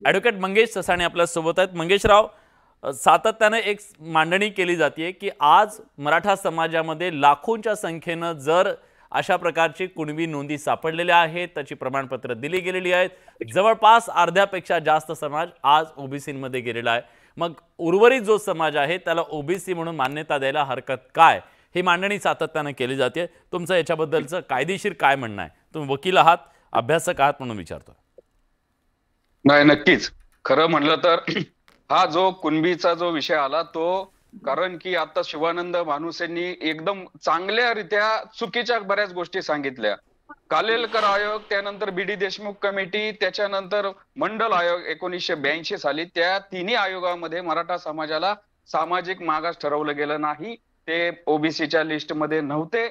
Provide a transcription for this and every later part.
Advocate Mangesh Sasane आपल्या सोबत आहेत। मंगेशराव, सातत्याने एक मांडणी केली जाते की आज मराठा समाजामध्ये लाखोंच्या संख्येने जर अशा प्रकारची कुणबी नोंदी सापडलेल्या आहेत, त्याची प्रमाणपत्र दिली गेलेली आहेत, जवळपास अर्ध्यापेक्षा जास्त समाज आज ओबीसी मध्ये गेलेला आहे। मग उर्वरित जो समाज आहे त्याला ओबीसी म्हणून मान्यता द्यायला हरकत काय, ही मांडणी सातत्याने केली जाते। तुमचं याच्याबद्दलचं कायदेशीर काय म्हणणं आहे? तुम्ही वकील आहात, अभ्यासक आहात म्हणून विचारतो। नाही, नक्कीच खरं म्हणलं तर हा जो कुणबीचा जो विषय आला तो कारण की आता शिवानंद भानुसेंनी एकदम चांगल्यारीत्या चुकीच्या बऱ्याच गोष्टी सांगितल्या। कालेलकर आयोग, त्यानंतर बीडी देशमुख कमिटी, त्याच्यानंतर मंडल आयोग 1982 साली, त्या तिन्ही आयोगामध्ये मराठा समाजाला सामाजिक मागास ठरवलं गेलं नाही, ते ओबीसीच्या लिस्टमध्ये नव्हते।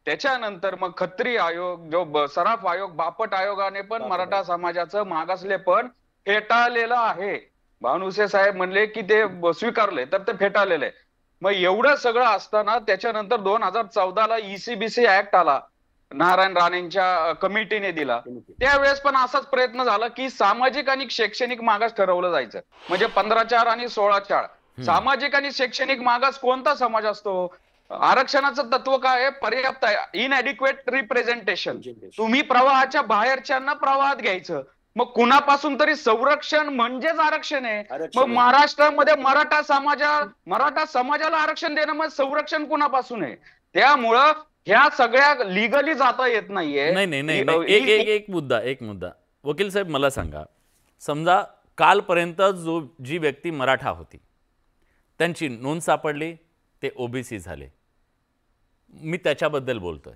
त्याच्यानंतर मग खत्री आयोग, जो सराफ आयोग, बापट आयोगाने पण मराठा समाजाचं मागासले पण फेटाळलेलं आहे। भानुसे साहेब म्हणले की ते स्वीकारले, तर ते फेटाळलेलं आहे। मग एवढं सगळं असताना त्याच्यानंतर 2014 ला ईसीबीसी ऍक्ट आला, नारायण राणेंच्या कमिटीने दिला। त्यावेळेस पण असाच प्रयत्न झाला की सामाजिक आणि शैक्षणिक मागास ठरवलं जायचं, म्हणजे 15-4 आणि 16-4। सामाजिक आणि शैक्षणिक मागास कोणता समाज असतो? आरक्षणाचं तत्व काय आहे? पर्याप्त आहे, इनएडिक्वेट रिप्रेझेंटेशन। तुम्ही प्रवाहाच्या बाहेरच्यांना प्रवाहात घ्यायचं, मग कुणापासून तरी संरक्षण म्हणजेच आरक्षण आहे। मग महाराष्ट्रामध्ये मराठा समाजाला आरक्षण देणं मग संरक्षण कुणापासून आहे? त्यामुळं ह्या सगळ्या लिगली जाता येत नाहीये। नाही, एक मुद्दा वकील साहेब मला सांगा, समजा कालपर्यंत जी व्यक्ती मराठा होती त्यांची नोंद सापडली, ते ओबीसी झाले, मी त्याच्याबद्दल बोलतोय।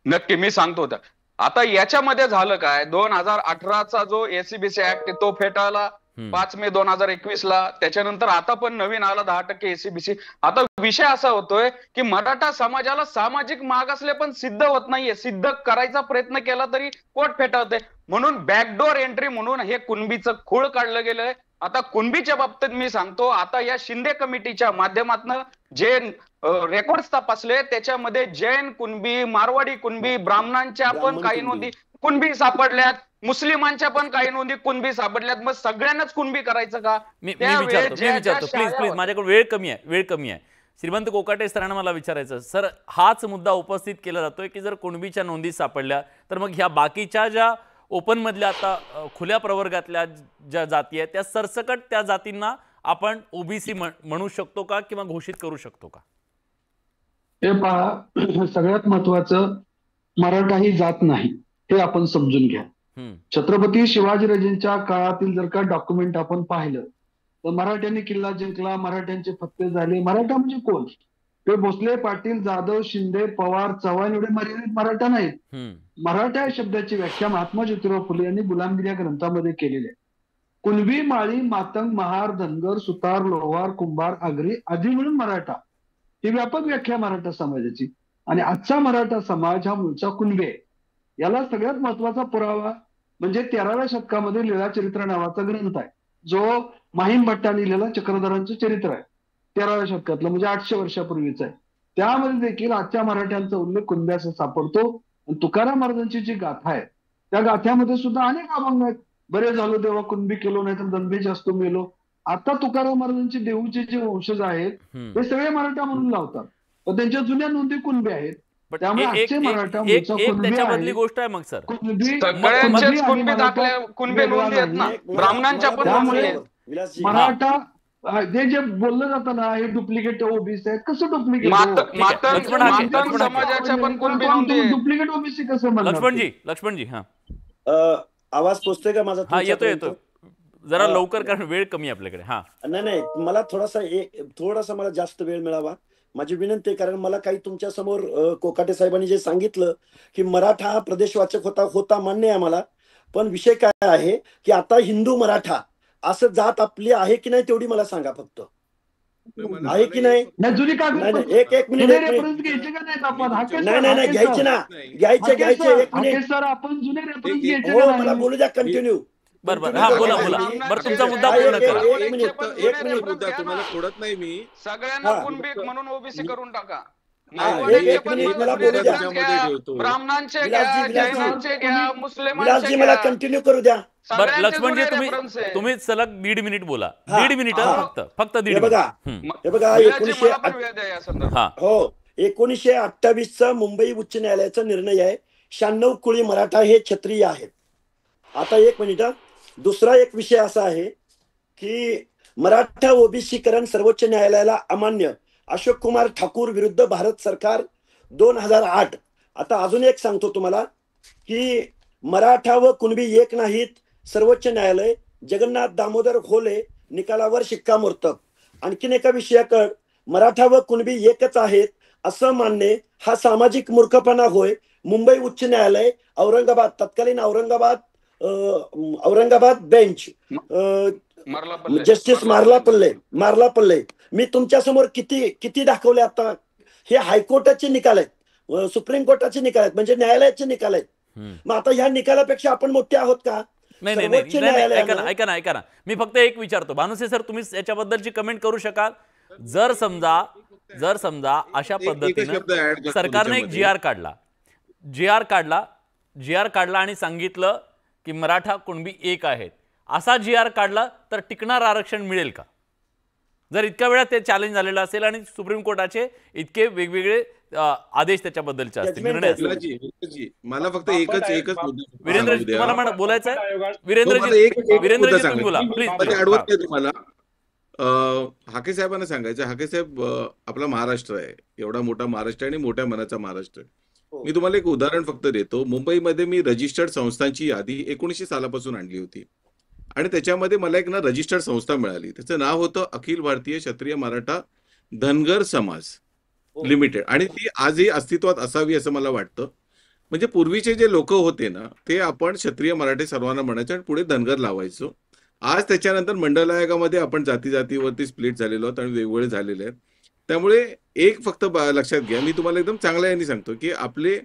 नक्की मी सांगतो होता। आता याच्यामध्ये झालं काय, 2018चा जो एसीबीसी ऍक्ट तो फेटाळला 5 मे 2021 ला। त्याच्यानंतर आता पण नवीन आला 10% एसीबीसी। आता विषय असा होतोय की मराठा समाजाला सामाजिक मागासले पण सिद्ध होत नाहीये, सिद्ध करायचा प्रयत्न केला तरी कोर्ट फेटाळते, म्हणून बॅकडोर एंट्री म्हणून हे कुणबीचं खूळ काढलं गेलंय। आता कुणबीच्या बाबतीत मी सांगतो, आता या शिंदे कमिटीच्या माध्यमातून जे रेकॉर्ड्स तपासले त्याच्यामध्ये जैन कुणबी, मारवाडी कुणबी, ब्राह्मणांच्या पण काही नोंदी कुणबी सापडल्यात, मुस्लिमांच्या पण काही नोंदी कुणबी सापडल्यात। मग सगळ्यांनाच कुणबी करायचं का? मी विचारतो प्लीज, माझ्याकडे वेळ कमी आहे। श्रीमंत कोकाटे सरांना मला विचारायचं, सर हाच मुद्दा उपस्थित केला जातोय की जर कुणबीच्या नोंदी सापडल्या तर मग ह्या बाकीच्या ज्या ओपन मधल्या आता खुल्या प्रवर्गातल्या ज्या जाती आहेत त्या सरसकट त्या जातींना आपण ओबीसी म्हणू शकतो का किंवा घोषित करू शकतो का? हे पहा, सगळ्यात महत्वाचं मराठा ही जात नाही हे आपण समजून घ्या। छत्रपती शिवाजीराजेंच्या काळातील जर का डॉक्युमेंट आपण पाहिलं तर मराठ्यांनी किल्ला जिंकला, मराठ्यांचे फत्ते झाले। मराठा म्हणजे कोण? ते भोसले, पाटील, जाधव, शिंदे, पवार, चव्हाण एवढे मर्यादित मराठा नाहीत। मराठा या शब्दाची व्याख्या महात्मा ज्योतिराव फुले यांनी गुलामगिरी या ग्रंथामध्ये केलेली आहे। कुणबी, माळी, मातंग, महार, धनगर, सुतार, लोहार, कुंभार, आगरी आदी म्हणून मराठा, ही व्यापक व्याख्या मराठा समाजाची। आणि आजचा मराठा समाज हा मूळचा कुणबी आहे। याला सगळ्यात महत्वाचा पुरावा म्हणजे 13व्या शतकामध्ये लीळाचरित्र नावाचा ग्रंथ आहे, जो माहीम भट्टाने लिहिलेला चक्रधरांचं चरित्र आहे, 13व्या शतकातलं, म्हणजे 800 वर्षापूर्वीच आहे। त्यामध्ये देखील आजच्या मराठ्यांचा उल्लेख कुणब्याचा सापडतो। तुकाराम महाराजांची जी गाथा आहे त्या गाथ्यामध्ये सुद्धा अनेक अभंग आहेत, बरे झालो देवा कुणबी केलो, नाही तर दंभे जास्तो मेलो। आता तुकाराम महाराजांची देऊचे जे वंशज आहेत ते सगळे मराठा म्हणून लावतात, पण त्यांच्या जुन्या नोंदी कुणबी आहेत। त्यामुळे आजचे मराठा त्याच्याबद्दली गोष्ट आहे मग सर, सगळ्यांचेच कुणबी दाखले, कुणबी नोंदी आहेत ना, ब्राह्मणांच्या पण नोंदी आहेत। मराठा जे बोललं जातं ना हे डुप्लिकेट ओबीसी आहेत, कसं डुप्लिकेट? मातंग समाजाच्या पण कुणबी नोंदी आहेत, डुप्लिकेट ओबीसी कसं म्हणणार? लक्ष्मणजी हा आवाज पोचतोय का माझा? येतो जरा लवकर, कारण वेळ कमी आपल्याकडे। हा नाही, मला थोडासा मला जास्त वेळ मिळावा माझी विनंती आहे, कारण मला काही तुमच्या समोर कोकाटे साहेबांनी जे सांगितलं की मराठा हा प्रदेशवाचक होता मान्य आहे मला, पण विषय काय आहे की आता हिंदू मराठा असं जात आपली आहे की नाही तेवढी मला सांगा फक्त, आहे की नाही? एक मिनिट, नाही घ्यायचे ना, घ्यायचे 1 मिनिट सर, आपण जुने रेफरन्स घ्यायचे, मला बोलू द्या कंटिन्यू। बरोबर, हा बोला तुमचा मुद्दा पूर्ण करा। एक मिनिट मुद्दा तुम्हाला सोडत नाही मी, सगळ्यांना कुणबी म्हणून ओबीसी करून टाका। एक मिनिट मला बोलू द्या. ब्राह्मणांचे घ्या, विलासजी, जैनांचे घ्या, मुस्लिमांचे विलासजी मला घ्या. कंटिन्यू करू द्या. बरं लक्ष्मणजी सगळ्यांचे जुने reference आहे. तुम्ही सलग 1.5 मिनिट बोला. हा, 1.5 मिनिट हा. फक्त 1.5 हे बघा मिनिट. हे बघा विलासजी, मला पण वेळ द्या या संदर्भात. हा हो 1928चा मुंबई उच्च न्यायालयाचा निर्णय आहे. 96 कुळी मराठा हे क्षत्रिय आहेत. आता एक मिनिट, दुसरा एक विषय असा आहे की मराठा ओबीसीकरण सर्वोच्च न्यायालयाला अमान्य, अशोक कुमार ठाकूर विरुद्ध भारत सरकार 2008. आता अजून एक सांगतो तुम्हाला की मराठा व कुणबी एक नाहीत, सर्वोच्च न्यायालय, जगन्नाथ दामोदर घोले निकालावर शिक्कामोर्तब. आणखीन एका विषयाकडे, मराठा व कुणबी एकच आहेत असं मानणे हा सामाजिक मूर्खपणा होय. मुंबई उच्च न्यायालय औरंगाबाद, तत्कालीन औरंगाबाद बेंच, जस्टिस मारला पल्ले. मी तुमच्या समोर किती दाखवले आता. हे हायकोर्टाचे निकाल आहेत, सुप्रीम कोर्टाचे निकाल आहेत, म्हणजे न्यायालयाचे निकाल आहेत. मग आता ह्या निकालापेक्षा आपण मोठे आहोत का? नाही ऐका ना मी फक्त एक विचारतो. भानुसे सर तुम्ही याच्याबद्दलची कमेंट करू शकाल? जर समजा अशा पद्धतीने सरकारने एक जी आर काढला आणि सांगितलं की मराठा कुणबी एक आहेत, असा जी आर काढला तर टिकणार आरक्षण मिळेल का? जर इतक्या वेळा ते चॅलेंज झालेलं असेल आणि सुप्रीम कोर्टाचे इतके वेगवेगळे आदेश त्याच्याबद्दलचे असतील, निर्णय असतील. मला फक्त एकच वीरेंद्रजी तुम्हाला बोलायचं आहे? वीरेंद्रजी तुम्ही बोला प्लीज. तुम्हाला हाके साहेबांना सांगायचं, हाके साहेब आपला महाराष्ट्र आहे, एवढा मोठा महाराष्ट्र आणि मोठ्या मनाचा महाराष्ट्र आहे. मी तुम्हाला एक उदाहरण फक्त देतो. मुंबईमध्ये मी रजिस्टर्ड संस्थांची यादी 1900 सालापासून आणली होती आणि त्याच्यामध्ये मला एक रजिस्टर्ड संस्था मिळाली. त्याचं नाव होतं अखिल भारतीय क्षत्रिय मराठा धनगर समाज लिमिटेड आणि ती आजही अस्तित्वात असावी असं मला वाटतं. म्हणजे पूर्वीचे जे लोक होते ना ते आपण क्षत्रिय मराठे सर्वांना म्हणायचं आणि पुढे धनगर लावायचो. आज त्याच्यानंतर मंडल आयोगामध्ये आपण जातीवरती स्प्लिट झालेलो आहोत आणि वेगवेगळे झालेले आहेत. त्यामुळे एक फक्त लक्षात घ्या, मी तुम्हाला एकदम चांगल्या याने सांगतो की आपले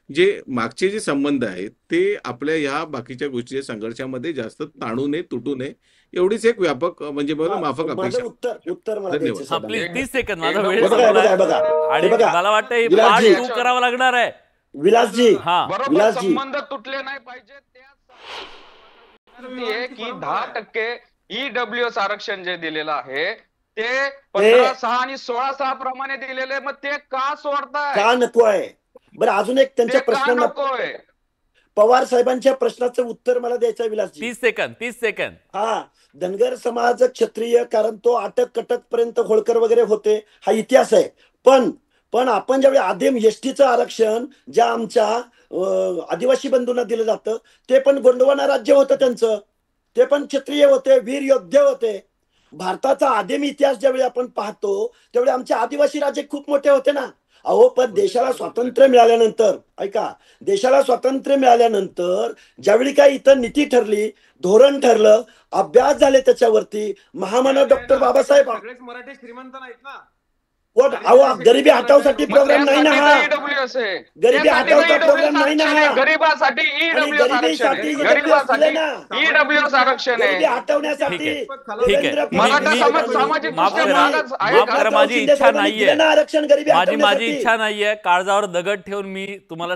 जे मागचे जे संबंध आहेत ते आपल्या ह्या बाकीच्या गोष्टीच्या संघर्षामध्ये जास्त ताणू नये, तुटू नये, एवढीच एक व्यापक म्हणजे माफक अपेक्षा. उत्तर मला द्यायचं. प्लीज 30 सेकंद माझा वेळ आणि मला वाटतं हे पार्ट 2 करावं लागणार आहे. विलासजी संबंध तुटले नाही पाहिजे. की 10% ईडब्ल्यूएस आरक्षण जे दिलेलं आहे ते 15/6 आणि 16/6 प्रमाणे दिलेले, मग ते का सोडताय? का नको आहे? बरं अजून एक त्यांच्या प्रश्नांना, पवार साहेबांच्या प्रश्नाचं उत्तर मला द्यायचं आहे विलासजी. 30 सेकंद. हा, धनगर समाज क्षत्रिय, कारण तो अटक पर्यंत होळकर वगैरे होते, हा इतिहास आहे. पण आपण ज्यावेळी आदिम एसटीचं आरक्षण ज्या आमच्या आदिवासी बंधूंना दिलं जातं ते पण गोंडवाना राज्य होतं त्यांचं, ते पण क्षत्रिय होते, वीर योद्धे होते. भारताचा आदिम इतिहास ज्यावेळी आपण पाहतो त्यावेळी आमचे आदिवासी राज्य खूप मोठे होते ना. अहो पण देशाला स्वातंत्र्य मिळाल्यानंतर, ऐका, देशाला स्वातंत्र्य मिळाल्यानंतर ज्यावेळी काय इथं नीती ठरली, धोरण ठरलं, अभ्यास झाले त्याच्यावरती, महामानव डॉक्टर बाबासाहेब मराठी श्रीमंत नाहीत ना. गरिबी हटावसाठी प्रोग्राम नाही ना हा. गरिबी हटावचा प्रोग्राम नाही ना हा. गरिबासाठी गरिबीसाठी ईडब्ल्यूएस आरक्षण आहे. गरिबी हटवण्यासाठी माझी इच्छा नाहीये, आरक्षण गरिबी माझी इच्छा नाहीये काळजावर दगड ठेवून मी तुम्हाला